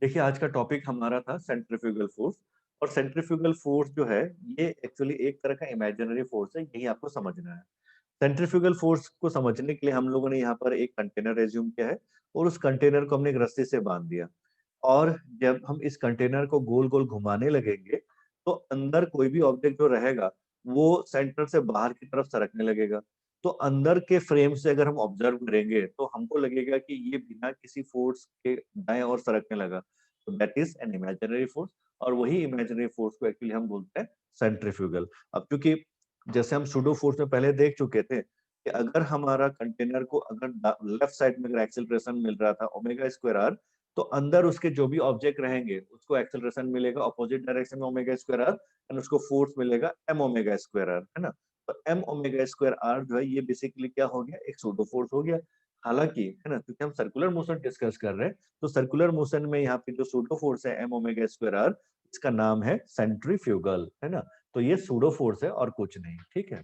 देखिए आज का टॉपिक हमारा था सेंट्रीफ्यूगल फोर्स। और सेंट्रीफ्यूगल फोर्स जो है ये एक्चुअली एक तरह का इमेजिनरी फोर्स है, यही आपको समझना है। सेंट्रीफ्यूगल फोर्स को समझने के लिए हम लोगों ने यहाँ पर एक कंटेनर एज्यूम किया है और उस कंटेनर को हमने एक रस्सी से बांध दिया। और जब हम इस कंटेनर को गोल गोल घुमाने लगेंगे तो अंदर कोई भी ऑब्जेक्ट जो रहेगा वो सेंटर से बाहर की तरफ सरकने लगेगा। तो अंदर के फ्रेम से अगर हम ऑब्जर्व करेंगे तो हमको लगेगा कि ये बिना किसी फोर्स के दाएं ओर सरकने लगा। तो that is an imaginary force. और वही इमेजिनरी फोर्स को एक्चुअली हम बोलते हैं सेंट्रीफ्यूगल। अब क्योंकि जैसे हम सुडो फोर्स में पहले देख चुके थे कि अगर हमारा कंटेनर को अगर लेफ्ट साइड में अगर एक्सेलरेशन मिल रहा था ओमेगा स्क्वायर आर, तो अंदर उसके जो भी ऑब्जेक्ट रहेंगे उसको एक्सेलरेशन मिलेगा अपोजिट डायरेक्शन में ओमेगा स्क्वायर आर, एंड उसको फोर्स मिलेगा एम ओमेगा स्क्वायर आर, है ना। तो एम ओमेगा स्क्वायर आर जो है ये बेसिकली क्या हो गया, एक सूडो फोर्स हो गया। हालांकि है ना, क्योंकि हम सर्कुलर मोशन डिस्कस कर रहे हैं तो सर्कुलर मोशन में यहाँ पे जो सूडो फोर्स है एम ओमेगा स्क्वायर आर, इसका नाम है सेंट्रीफ्यूगल, है ना। तो ये सूडो फोर्स है और कुछ नहीं, ठीक है।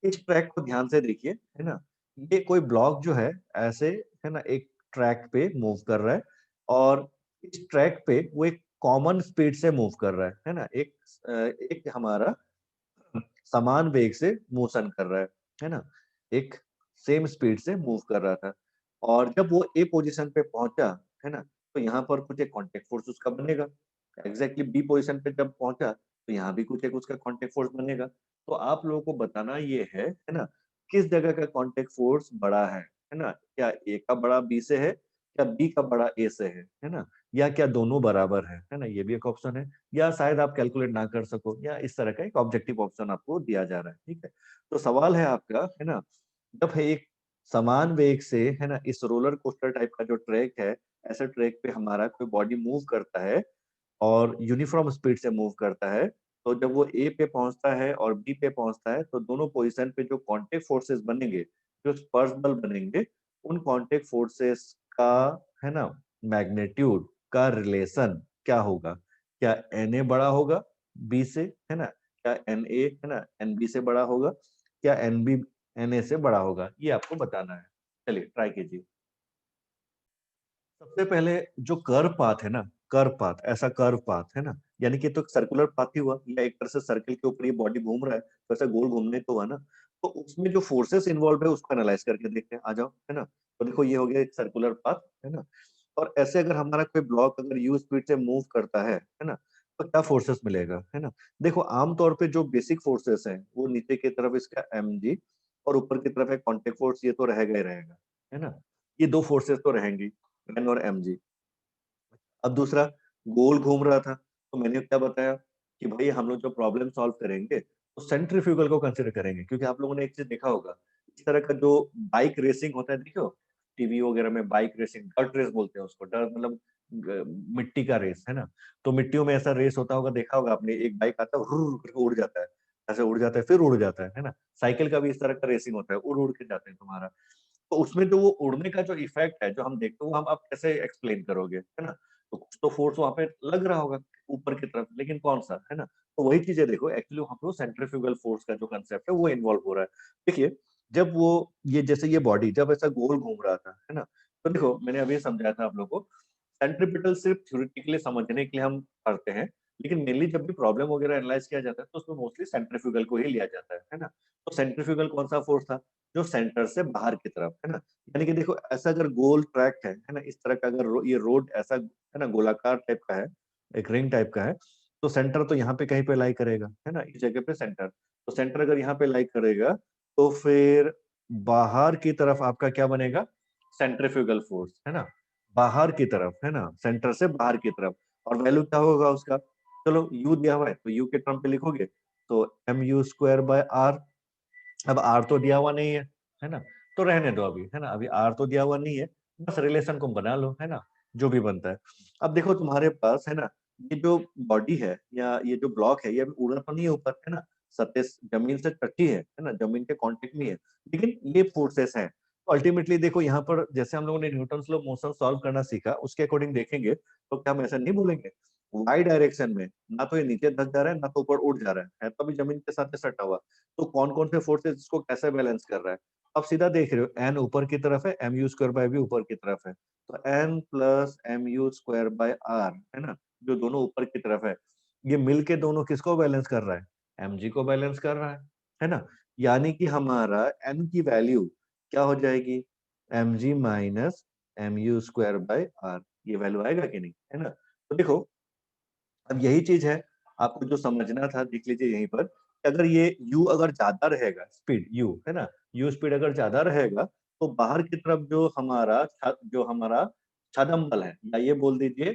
इस ट्रैक को ध्यान से देखिए, है ना। ये कोई ब्लॉक जो है ऐसे, है ना, एक ट्रैक पे मूव कर रहा है। और इस ट्रैक पे वो एक कॉमन स्पीड से मूव कर रहा है ना। एक हमारा समान वेग से मोशन कर रहा है ना। एक सेम स्पीड से मूव कर रहा था। और जब वो ए पोजीशन पे पहुंचा, है ना, तो यहाँ पर कुछ एक कांटेक्ट फोर्स उसका बनेगा। एग्जैक्टली बी पोजीशन पे जब पहुंचा तो यहाँ भी कुछ एक उसका कांटेक्ट फोर्स बनेगा। तो आप लोगों को बताना ये है ना, किस जगह का कांटेक्ट फोर्स बड़ा है ना। क्या ए का बड़ा बी से है, क्या बी का बड़ा ए से है ना, या क्या दोनों बराबर है ना, ये भी एक ऑप्शन है। या शायद आप कैलकुलेट ना कर सको, या इस तरह का एक ऑब्जेक्टिव ऑप्शन आपको दिया जा रहा है, ठीक है। तो सवाल है आपका, है ना, जब है एक समान वेग से, है ना, इस रोलर कोस्टर टाइप का जो ट्रैक है, ऐसे ट्रैक पे हमारा कोई बॉडी मूव करता है और यूनिफॉर्म स्पीड से मूव करता है, तो जब वो ए पे पहुंचता है और बी पे पहुंचता है तो दोनों पोजीशन पे जो कांटेक्ट फोर्सेस बनेंगे, जो स्पर्श बल बनेंगे, उन कांटेक्ट फोर्सेस का, है ना, मैग्नीट्यूड का रिलेशन क्या होगा। क्या एन ए बड़ा होगा बी से, है ना, क्या एन ए, है ना, एन बी से बड़ा होगा, क्या एन बी एन ए से बड़ा होगा, ये आपको बताना है। चलिए ट्राई कीजिए। सबसे पहले जो कर्व पाथ है ना, कर्व पाथ, ऐसा कर्व पाथ है ना, यानी कि तो सर्कुलर पाथ ही हुआ, या एक तरह से सर्कल के ऊपर ये बॉडी घूम रहा है तो ऐसा गोल घूमने तो हुआ ना। तो उसमें जो फोर्सेस इन्वॉल्व है उसको एनालाइज करके देखते हैं, आ जाओ, है ना। तो देखो ये हो गया एक सर्कुलर पाथ, है ना। और ऐसे अगर हमारा कोई ब्लॉक अगर यू स्पीड से मूव करता है ना, तो क्या फोर्सेस मिलेगा, है ना। देखो आमतौर पे जो बेसिक फोर्सेस हैं वो नीचे की तरफ इसका एम जी, और ऊपर की तरफ है कॉन्टेक्ट फोर्स, ये तो रहेगा ही रहेगा, है ना। ये दो फोर्सेस तो रहेंगी, एन और एम जी। अब दूसरा, गोल घूम रहा था तो मैंने क्या बताया कि भाई हम लोग जो प्रॉब्लम सॉल्व करेंगे तो सेंट्रीफ्यूगल को कंसिडर करेंगे, क्योंकि आप लोगों ने एक चीज देखा होगा, इस तरह का जो बाइक रेसिंग होता है, देखो टीवी वगैरह में बाइक रेसिंग, डर्ट रेस बोलते हैं उसको, डर्ट मतलब मिट्टी का रेस, है ना। तो मिट्टियों में ऐसा रेस होता होगा, देखा होगा आपने, एक बाइक आता है हुर्र करके उड़ जाता है, ऐसे उड़ जाता है फिर उड़ जाता है ना। साइकिल का भी इस तरह का रेसिंग होता है, उड़ उड़ के जाते हैं तुम्हारा। तो उसमें जो वो उड़ने का जो इफेक्ट है जो हम देखते हैं वो हम आप कैसे एक्सप्लेन करोगे, है ना। तो कुछ तो फोर्स वहां पे लग रहा होगा ऊपर की तरफ, लेकिन कौन सा, है ना। तो वही चीजें देखो, एक्चुअली वहां पे सेंट्रीफ्यूगल फोर्स का जो कंसेप्ट है वो इन्वॉल्व हो रहा है। देखिए, जब वो ये जैसे ये बॉडी जब ऐसा गोल घूम रहा था, है ना, तो देखो मैंने अभी समझाया था आप लोगों को, सेंट्रीपिटल सिर्फ थ्योरेटिकली समझने के लिए हम पढ़ते हैं, लेकिन मेनली जब भी प्रॉब्लम वगैरह एनालाइज किया जाता है तो उसमें मोस्टली सेंट्रीफ्यूगल को ही लिया जाता है ना। तो सेंट्रीफ्यूगल कौन सा फोर्स था, जो सेंटर से बाहर की तरफ, है ना। यानी कि देखो ऐसा अगर गोल ट्रैक है ना, इस तरह का अगर ये रोड ऐसा, है ना, गोलाकार टाइप का है, एक रिंग टाइप का है, तो सेंटर तो यहाँ पे कहीं पे लाई करेगा, है ना, इस जगह पे सेंटर। तो सेंटर अगर यहाँ पे लाई करेगा तो फिर बाहर की तरफ आपका क्या बनेगा, सेंट्रीफ्यूगल फोर्स, है ना। बाहर की तरफ, है ना, सेंटर से बाहर की तरफ। और वैल्यू क्या होगा उसका, चलो यू दिया हुआ है तो यू के टर्म पे लिखोगे तो M U square by R. अब आर तो दिया हुआ नहीं है ना, तो रहने दो अभी, है ना, अभी आर तो दिया हुआ नहीं है, बस रिलेशन को बना लो, है ना, जो भी बनता है। अब देखो तुम्हारे पास, है ना, ये जो बॉडी है या ये जो ब्लॉक है ये अभी उड़ तो नहीं है ऊपर, है ना, सतह जमीन से टची है ना, जमीन के कांटेक्ट में है, लेकिन ये फोर्सेस हैं। तो अल्टीमेटली देखो यहाँ पर जैसे हम लोगों ने न्यूटन लॉ मोशन सॉल्व करना सीखा उसके अकॉर्डिंग देखेंगे तो क्या हम ऐसा नहीं बोलेंगे वाई डायरेक्शन में ना तो ये नीचे धक जा रहा है ना तो ऊपर उड़ जा रहा है तो अभी जमीन के साथ सटा हुआ। तो कौन कौन से फोर्सेस इसको कैसे बैलेंस कर रहा है? अब सीधा देख रहे हो, एन ऊपर की तरफ है, एम यू स्क्वायर बाय भी ऊपर की तरफ है, तो N plus M U square by R है ना, जो दोनों ऊपर की तरफ है, ये मिलके दोनों किसको बैलेंस कर रहा है? एम जी को बैलेंस कर रहा है ना। यानी कि हमारा एन की वैल्यू क्या हो जाएगी? M G minus M U square by R, ये वैल्यू आएगा कि नहीं, है ना। तो देखो, अब यही चीज है, आपको जो समझना था देख लीजिए यहीं पर, कि अगर ये u अगर ज्यादा रहेगा, स्पीड u है ना, u स्पीड अगर ज्यादा रहेगा, तो बाहर की तरफ जो हमारा छदम बल है, या ये बोल दीजिए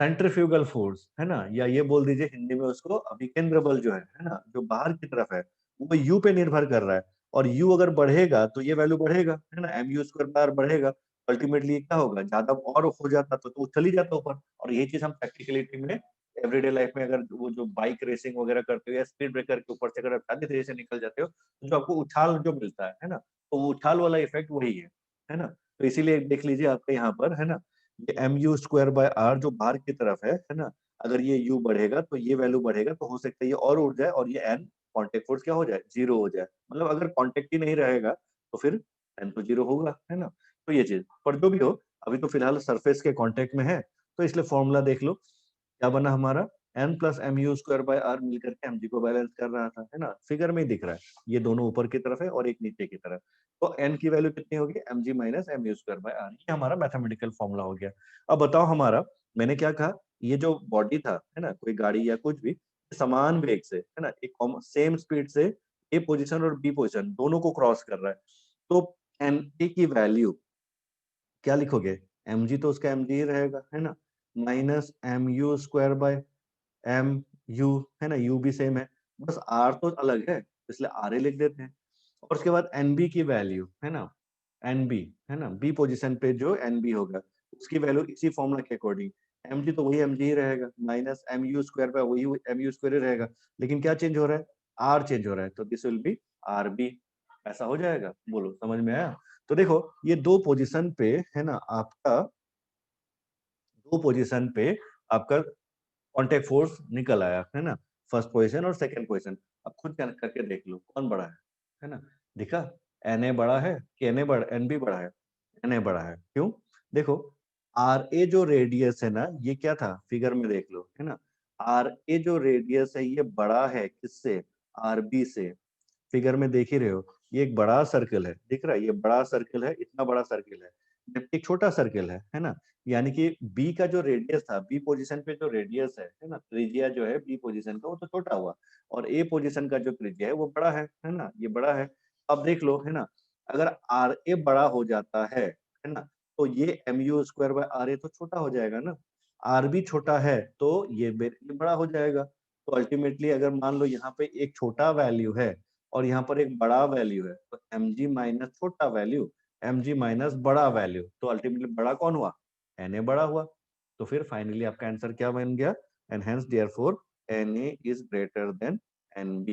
सेंट्रीफ्यूगल फोर्स है ना, या ये बोल दीजिए हिंदी में उसको अभिकेंद्र बल जो है ना, जो बाहर की तरफ है, वो यू पे निर्भर कर रहा है। और यू अगर बढ़ेगा तो ये वैल्यू बढ़ेगा, है ना, एम यू स्क्वायर बार बढ़ेगा। अल्टीमेटली क्या होगा, ज्यादा और हो जाता तो चली जाता ऊपर। और यही चीज हम प्रैक्टिकलिटी में एवरीडे लाइफ में, अगर वो जो बाइक रेसिंग वगैरह करते हो या स्पीड ब्रेकर के ऊपर से अगर आप ज्यादा तेजी से निकल जाते हो, तो जो आपको उछाल जो मिलता है ना, तो वो उछाल वाला इफेक्ट वही है ना। तो इसीलिए देख लीजिए आपके यहाँ पर, है ना, ये M U square by R जो बाहर की तरफ है ना, अगर ये यू बढ़ेगा तो ये वैल्यू बढ़ेगा, तो हो सकता है ये और उड़ जाए और ये एन कांटेक्ट फोर्स क्या हो जाए, जीरो हो जाए। मतलब अगर कांटेक्ट ही नहीं रहेगा तो फिर एन तो जीरो होगा, है ना। तो ये चीज, पर जो भी हो, अभी तो फिलहाल सरफेस के कांटेक्ट में है, तो इसलिए फॉर्मूला देख लो क्या बना हमारा, N plus M U square by R मिलकर के एम जी को बैलेंस कर रहा था, है ना, फिगर में ही दिख रहा है, ये दोनों ऊपर की तरफ है और एक नीचे की तरफ। तो एन की वैल्यू कितनी होगी, M G minus M U square by R, ये हमारा मैथमेटिकल फॉर्मूला हो गया। अब बताओ हमारा, मैंने क्या कहा, ये जो बॉडी था, है ना, कोई गाड़ी या कुछ भी, समान वेग से, है ना, एक सेम स्पीड से ए पोजीशन और बी पोजीशन दोनों को क्रॉस कर रहा है, तो एन ए की वैल्यू क्या लिखोगे, एम जी तो उसका एम जी ही रहेगा, है ना, minus M U square by M U, है ना, यू भी सेम है, बस आर तो अलग है, इसलिए आर ए लिख देते हैं। और उसके बाद एन बी की वैल्यू, है ना, एन बी, है ना, बी पोजीशन पे जो एन बी होगा, उसकी वैल्यू इसी फॉर्मूला के अकॉर्डिंग, एम जी तो वही एम जी ही रहेगा, माइनस एम यू स्क्वायर पे वही एम यू स्क्वायर ही रहेगा, लेकिन क्या चेंज हो रहा है, आर चेंज हो रहा है, तो this will be R B. ऐसा हो जाएगा, बोलो समझ में आया। तो देखो, ये दो पोजीशन पे, है ना, आपका दो पोजीशन पे आपका कांटेक्ट फोर्स निकल आया, है ना, फर्स्ट पोजीशन और सेकंड पोजीशन। अब खुद करके देख लो कौन बड़ा है ना, दिखा, एन ए बड़ा है कि एन ए बड़ा, एन बी बड़ा है, एन ए बड़ा है, क्यों? देखो, आर ए जो रेडियस है ना, ये क्या था, फिगर में देख लो, है ना, आर ए जो रेडियस है ये बड़ा है किससे, आर बी से, फिगर में देख ही रहे हो, ये एक बड़ा सर्कल है, दिख रहा है, ये बड़ा सर्कल है, इतना बड़ा सर्कल है, जबकि एक छोटा सर्कल है ना। यानी कि बी का जो रेडियस था, बी पोजीशन पे जो रेडियस है ना, त्रिज्या जो है बी पोजीशन का वो तो छोटा हुआ, और ए पोजीशन का जो त्रिज्या है वो बड़ा है ना, ये बड़ा है। अब देख लो, है ना, अगर आर ए बड़ा हो जाता है ना, तो ये M U square by R A तो छोटा हो जाएगा ना, आर भी छोटा है तो ये बड़ा हो जाएगा। तो अल्टीमेटली अगर मान लो यहाँ पे एक छोटा वैल्यू है और यहाँ पर एक बड़ा वैल्यू है, तो एम जी माइनस छोटा वैल्यू, एम जी माइनस बड़ा वैल्यू, तो अल्टीमेटली बड़ा कौन हुआ, एन ए बड़ा हुआ। तो फिर फाइनली आपका आंसर क्या बन गया, and hence therefore N A is greater than N B.